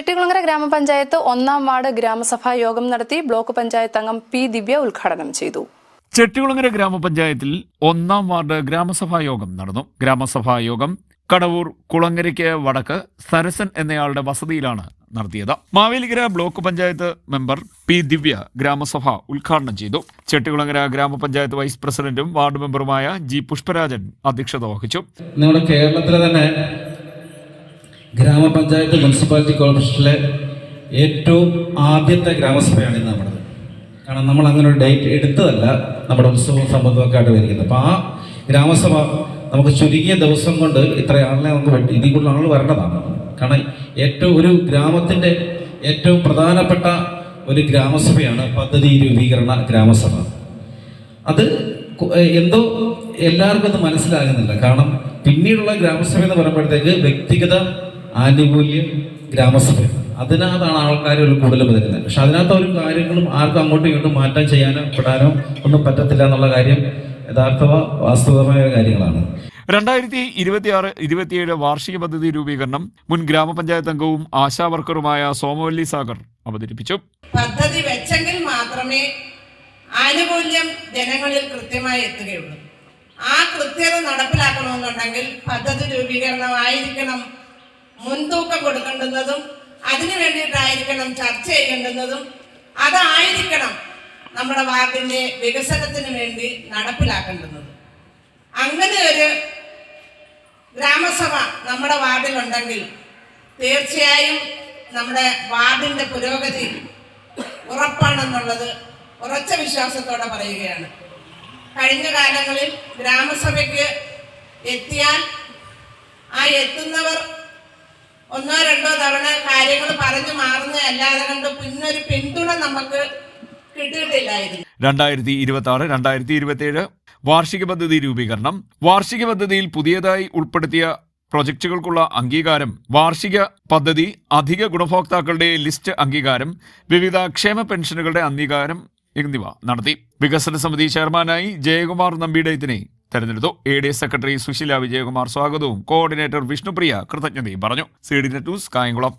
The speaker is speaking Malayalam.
ചെട്ടികുളങ്ങര ഗ്രാമപഞ്ചായത്ത് 1-ാം വാർഡ് ഗ്രാമസഭാ യോഗം നടത്തി ബ്ലോക്ക് പഞ്ചായത്ത് അംഗം പി ദിവ്യ ഉദ്ഘാടനം ചെയ്തു. ചെട്ടികുളങ്ങര ഗ്രാമപഞ്ചായത്തിൽ 1-ാം വാർഡ് ഗ്രാമസഭാ യോഗം നടന്നു. ഗ്രാമസഭാ യോഗം കടവൂർ കുളങ്ങരയ്ക്ക് വടക്ക് സരസൻ എന്നയാളുടെ വസതിയിലാണ് നടത്തിയത്. Mavelikkara block panchayat member P Divya ഗ്രാമസഭ ഉദ്ഘാടനം ചെയ്തു. ചെട്ടികുളങ്ങര ഗ്രാമപഞ്ചായത്ത് വൈസ് പ്രസിഡന്റും വാർഡ് മെമ്പറുമായ ജി പുഷ്പരാജൻ അധ്യക്ഷത വഹിച്ചു. നമ്മുടെ കേരളത്തിലെ തന്നെ ഗ്രാമപഞ്ചായത്ത് മുനിസിപ്പാലിറ്റി കോർപ്പറേഷനിലെ ഏറ്റവും ആദ്യത്തെ ഗ്രാമസഭയാണ് ഇന്ന് നമ്മുടേത്. കാരണം നമ്മൾ അങ്ങനെ ഒരു ഡേറ്റ് എടുത്തതല്ല നമ്മുടെ ഉത്സവവും സംബന്ധമൊക്കെ ആയിട്ട് വരിക്കുന്നത്. അപ്പോൾ ആ ഗ്രാമസഭ നമുക്ക് ചുരുങ്ങിയ ദിവസം കൊണ്ട് ഇത്ര ആളിനെ നമുക്ക് ഇതിൽ കൂടുതൽ ആൾ വരേണ്ടതാണ്. കാരണം ഒരു ഗ്രാമത്തിൻ്റെ ഏറ്റവും പ്രധാനപ്പെട്ട ഒരു ഗ്രാമസഭയാണ് പദ്ധതി രൂപീകരണ ഗ്രാമസഭ. അത് എന്തോ എല്ലാവർക്കും അത് മനസ്സിലാകുന്നില്ല. കാരണം പിന്നീടുള്ള ഗ്രാമസഭ എന്ന് പറയുമ്പോഴത്തേക്ക് വ്യക്തിഗത ആനുകൂല്യം ഗ്രാമസഭ, അതിനകത്താണ് ആൾക്കാർ കൂടുതൽ വരുന്നത്. പക്ഷെ അതിനകത്ത് ഒരു കാര്യങ്ങളും ആർക്കും അങ്ങോട്ടും ഇങ്ങോട്ടും മാറ്റം ചെയ്യാനോ പെടാനോ ഒന്നും പറ്റത്തില്ല എന്നുള്ള കാര്യം വാസ്തവമായ കാര്യങ്ങളാണ്. 2026-27 വാർഷിക പദ്ധതി രൂപീകരണം മുൻ ഗ്രാമപഞ്ചായത്ത് അംഗവും ആശാ വർക്കറുമായ സോമവല്ലി സാഗർ അവതരിപ്പിച്ചു. പദ്ധതി വെച്ചെങ്കിൽ മാത്രമേ ആനുകൂല്യം ജനങ്ങളിൽ കൃത്യമായി എത്തുകയുള്ളൂ. ആ കൃത്യത നടപ്പിലാക്കണമെന്നുണ്ടെങ്കിൽ പദ്ധതി രൂപീകരണമായിരിക്കണം മുൻതൂക്കം കൊടുക്കേണ്ടുന്നതും അതിനു വേണ്ടിയിട്ടായിരിക്കണം ചർച്ച ചെയ്യേണ്ടുന്നതും അതായിരിക്കണം നമ്മുടെ വാർഡിന്റെ വികസനത്തിന് വേണ്ടി നടപ്പിലാക്കേണ്ടുന്നത്. അങ്ങനെ ഒരു ഗ്രാമസഭ നമ്മുടെ വാർഡിലുണ്ടെങ്കിൽ തീർച്ചയായും നമ്മുടെ വാർഡിന്റെ പുരോഗതി ഉറപ്പാണെന്നുള്ളത് ഉറച്ച വിശ്വാസത്തോടെ പറയുകയാണ്. കഴിഞ്ഞ കാലങ്ങളിൽ ഗ്രാമസഭയ്ക്ക് എത്തിയാൽ ആ എത്തുന്നവർ 1-2 തവണ കാര്യങ്ങൾ പറഞ്ഞു മാറുന്നതല്ലാതെ കണ്ട് പിന്നൊരു പിന്തുണ നമുക്ക് കിട്ടിയിട്ടില്ലായിരുന്നു. 2026-2027 വാർഷിക പദ്ധതി രൂപീകരണം, വാർഷിക പദ്ധതിയിൽ പുതിയതായി ഉൾപ്പെടുത്തിയ പ്രൊജക്ടുകൾക്കുള്ള അംഗീകാരം, വാർഷിക പദ്ധതി അധിക ഗുണഭോക്താക്കളുടെ ലിസ്റ്റ് അംഗീകാരം, വിവിധ ക്ഷേമ പെൻഷനുകളുടെ അംഗീകാരം എന്നിവ നടത്തി. വികസന സമിതി ചെയർമാനായി ജയകുമാർ നമ്പിടയത്തിനെ തെരഞ്ഞെടുത്തു. ADS സെക്രട്ടറി സുശീല വിജയകുമാർ സ്വാഗതവും കോർഡിനേറ്റർ വിഷ്ണുപ്രിയ കൃതജ്ഞതയും പറഞ്ഞു. CDNet news Kayamkulam.